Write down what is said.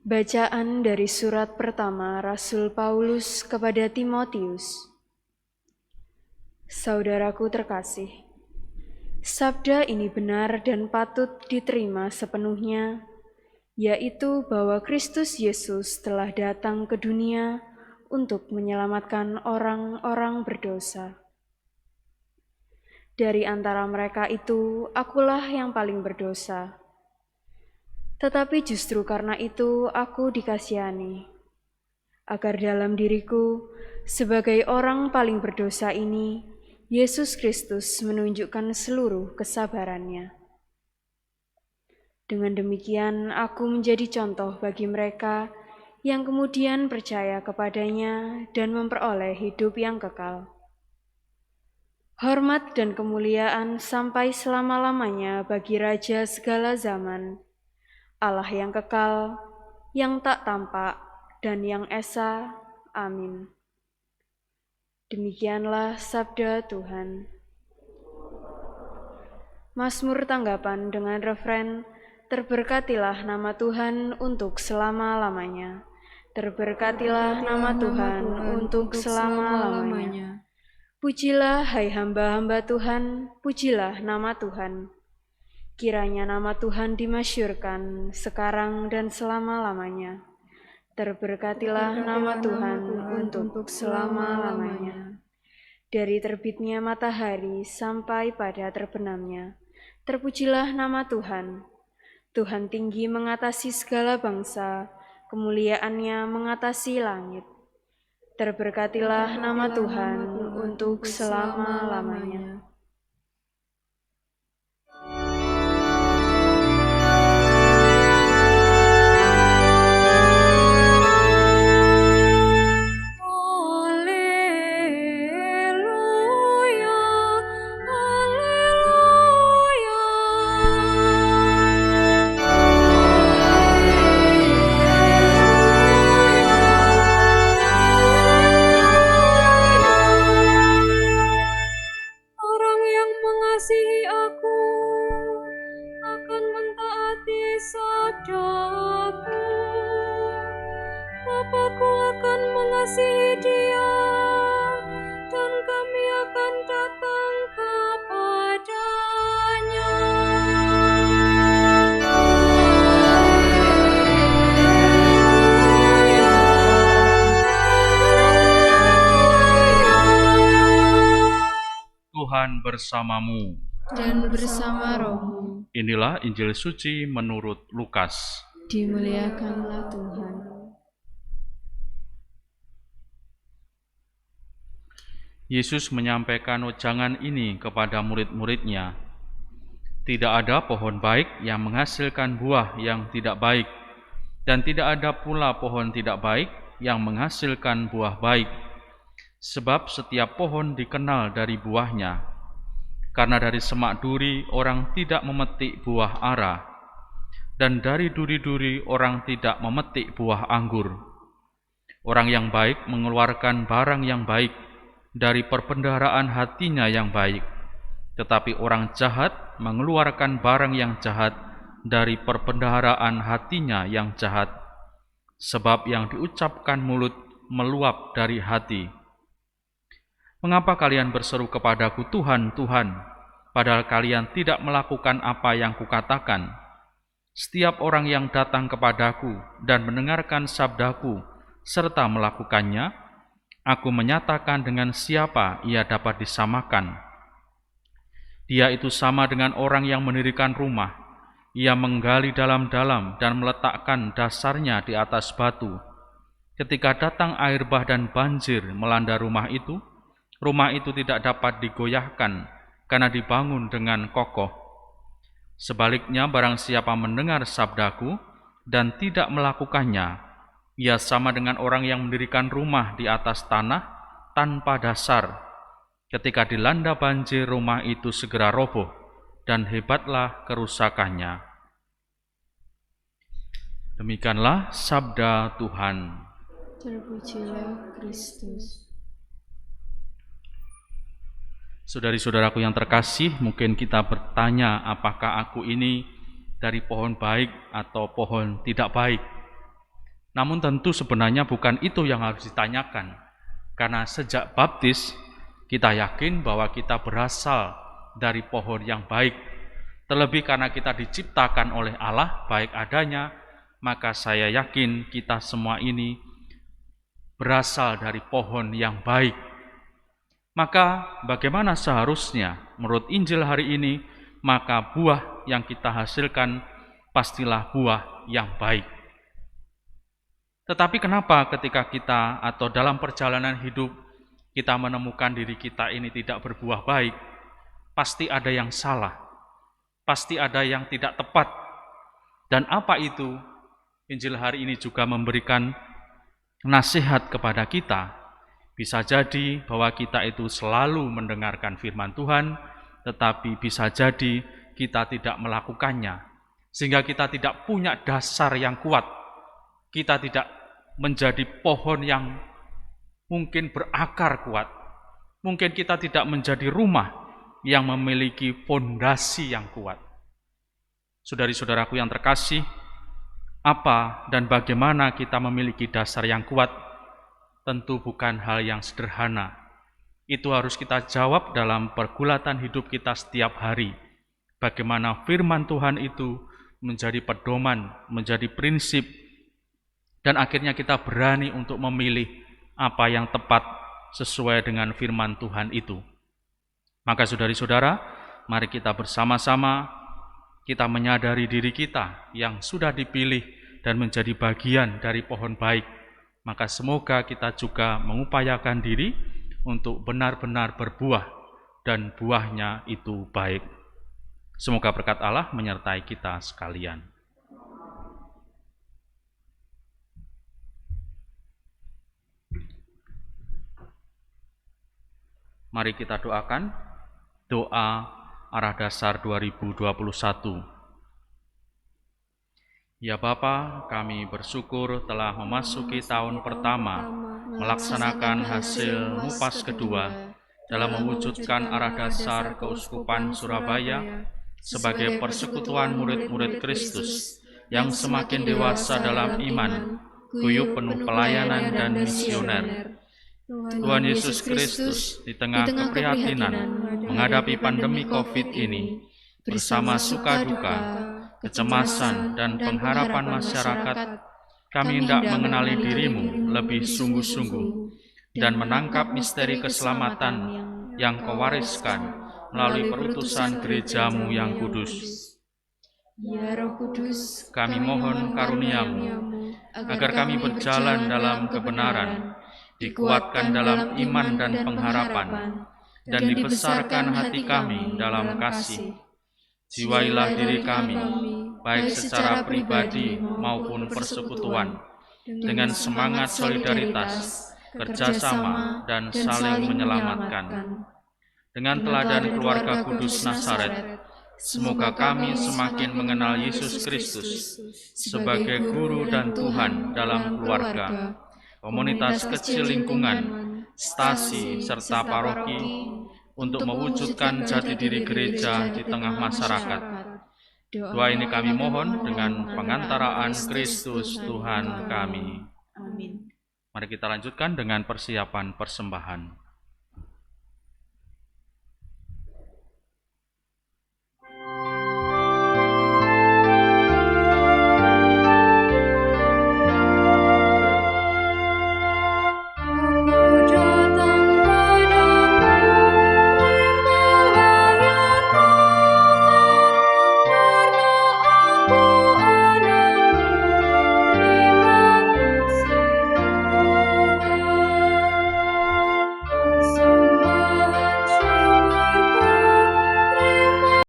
Bacaan dari surat pertama Rasul Paulus kepada Timotius. Saudaraku terkasih, sabda ini benar dan patut diterima sepenuhnya, yaitu bahwa Kristus Yesus telah datang ke dunia untuk menyelamatkan orang-orang berdosa. Dari antara mereka itu, akulah yang paling berdosa. Tetapi justru karena itu aku dikasihani, agar dalam diriku sebagai orang paling berdosa ini, Yesus Kristus menunjukkan seluruh kesabarannya. Dengan demikian aku menjadi contoh bagi mereka yang kemudian percaya kepadanya dan memperoleh hidup yang kekal. Hormat dan kemuliaan sampai selama-lamanya bagi Raja segala zaman, Allah yang kekal, yang tak tampak, dan yang esa. Amin. Demikianlah sabda Tuhan. Mazmur tanggapan dengan refren, terberkatilah nama Tuhan untuk selama-lamanya. Terberkatilah nama Tuhan untuk selama-lamanya. Pujilah hai hamba-hamba Tuhan, pujilah nama Tuhan. Kiranya nama Tuhan dimasyhurkan sekarang dan selama-lamanya. Terberkatilah nama Tuhan untuk selama-lamanya. Dari terbitnya matahari sampai pada terbenamnya, terpujilah nama Tuhan. Tuhan tinggi mengatasi segala bangsa, kemuliaannya mengatasi langit. Terberkatilah nama Tuhan untuk selama-lamanya. Bapakku akan mengasihi dia, dan kami akan datang kepadanya. Tuhan bersamamu. Dan bersama rohmu. Inilah Injil suci menurut Lukas. Dimuliakanlah Tuhan. Yesus menyampaikan wejangan ini kepada murid-muridnya. Tidak ada pohon baik yang menghasilkan buah yang tidak baik, dan tidak ada pula pohon tidak baik yang menghasilkan buah baik. Sebab setiap pohon dikenal dari buahnya. Karena dari semak duri orang tidak memetik buah ara, dan dari duri-duri orang tidak memetik buah anggur. Orang yang baik mengeluarkan barang yang baik dari perbendaharaan hatinya yang baik, tetapi orang jahat mengeluarkan barang yang jahat dari perbendaharaan hatinya yang jahat, sebab yang diucapkan mulut meluap dari hati. Mengapa kalian berseru kepadaku, Tuhan, Tuhan, padahal kalian tidak melakukan apa yang kukatakan? Setiap orang yang datang kepadaku dan mendengarkan sabdaku serta melakukannya, aku menyatakan dengan siapa ia dapat disamakan. Dia itu sama dengan orang yang mendirikan rumah. Ia menggali dalam-dalam dan meletakkan dasarnya di atas batu. Ketika datang air bah dan banjir melanda rumah itu tidak dapat digoyahkan karena dibangun dengan kokoh. Sebaliknya, barang siapa mendengar sabdaku dan tidak melakukannya, ia sama dengan orang yang mendirikan rumah di atas tanah tanpa dasar. Ketika dilanda banjir, rumah itu segera roboh, dan hebatlah kerusakannya. Demikianlah sabda Tuhan. Terpujilah Kristus. Saudari-saudaraku yang terkasih, mungkin kita bertanya, apakah aku ini dari pohon baik atau pohon tidak baik? Namun tentu sebenarnya bukan itu yang harus ditanyakan. Karena sejak baptis, kita yakin bahwa kita berasal dari pohon yang baik. Terlebih karena kita diciptakan oleh Allah baik adanya, maka saya yakin kita semua ini berasal dari pohon yang baik. Maka bagaimana seharusnya menurut Injil hari ini, maka buah yang kita hasilkan pastilah buah yang baik. Tetapi kenapa ketika kita atau dalam perjalanan hidup kita menemukan diri kita ini tidak berbuah baik? Pasti ada yang salah, pasti ada yang tidak tepat. Dan apa itu? Injil hari ini juga memberikan nasihat kepada kita. Bisa jadi bahwa kita itu selalu mendengarkan firman Tuhan, tetapi bisa jadi kita tidak melakukannya, sehingga kita tidak punya dasar yang kuat. Kita tidak menjadi pohon yang mungkin berakar kuat. Mungkin kita tidak menjadi rumah yang memiliki fondasi yang kuat. Saudari-saudaraku yang terkasih, apa dan bagaimana kita memiliki dasar yang kuat? Tentu bukan hal yang sederhana. Itu harus kita jawab dalam pergulatan hidup kita setiap hari. Bagaimana firman Tuhan itu menjadi pedoman, menjadi prinsip, dan akhirnya kita berani untuk memilih apa yang tepat sesuai dengan firman Tuhan itu. Maka saudari-saudara, mari kita bersama-sama kita menyadari diri kita yang sudah dipilih dan menjadi bagian dari pohon baik. Maka semoga kita juga mengupayakan diri untuk benar-benar berbuah dan buahnya itu baik. Semoga berkat Allah menyertai kita sekalian. Mari kita doakan doa arah dasar 2021. Ya Bapa, kami bersyukur telah memasuki tahun pertama, melaksanakan hasil MUPAS kedua dalam mewujudkan arah dasar Keuskupan Surabaya sebagai persekutuan murid-murid Kristus yang semakin dewasa dalam iman, guyup penuh pelayanan dan misioner. Tuhan Yesus Kristus di tengah keprihatinan menghadapi pandemi COVID ini, bersama suka duka, kecemasan dan pengharapan masyarakat, kami hendak mengenali diri-Mu lebih sungguh-sungguh dan menangkap misteri keselamatan yang Kau wariskan melalui perutusan gereja-Mu yang kudus. Ya Roh Kudus, Kami mohon karunia-Mu agar kami berjalan dalam kebenaran, dikuatkan dalam iman dan pengharapan, dan dibesarkan hati kami dalam kasih. Jiwailah diri kami, baik secara pribadi maupun persekutuan, dengan semangat solidaritas, kerjasama, dan saling menyelamatkan. Dengan teladan keluarga kudus Nazaret, semoga kami semakin mengenal Yesus Kristus sebagai Guru dan Tuhan dalam keluarga, komunitas kecil lingkungan, stasi, serta paroki, untuk mewujudkan jati diri gereja di tengah masyarakat. Doa ini kami mohon dengan pengantaraan Kristus Tuhan kami. Amin. Mari kita lanjutkan dengan persiapan persembahan.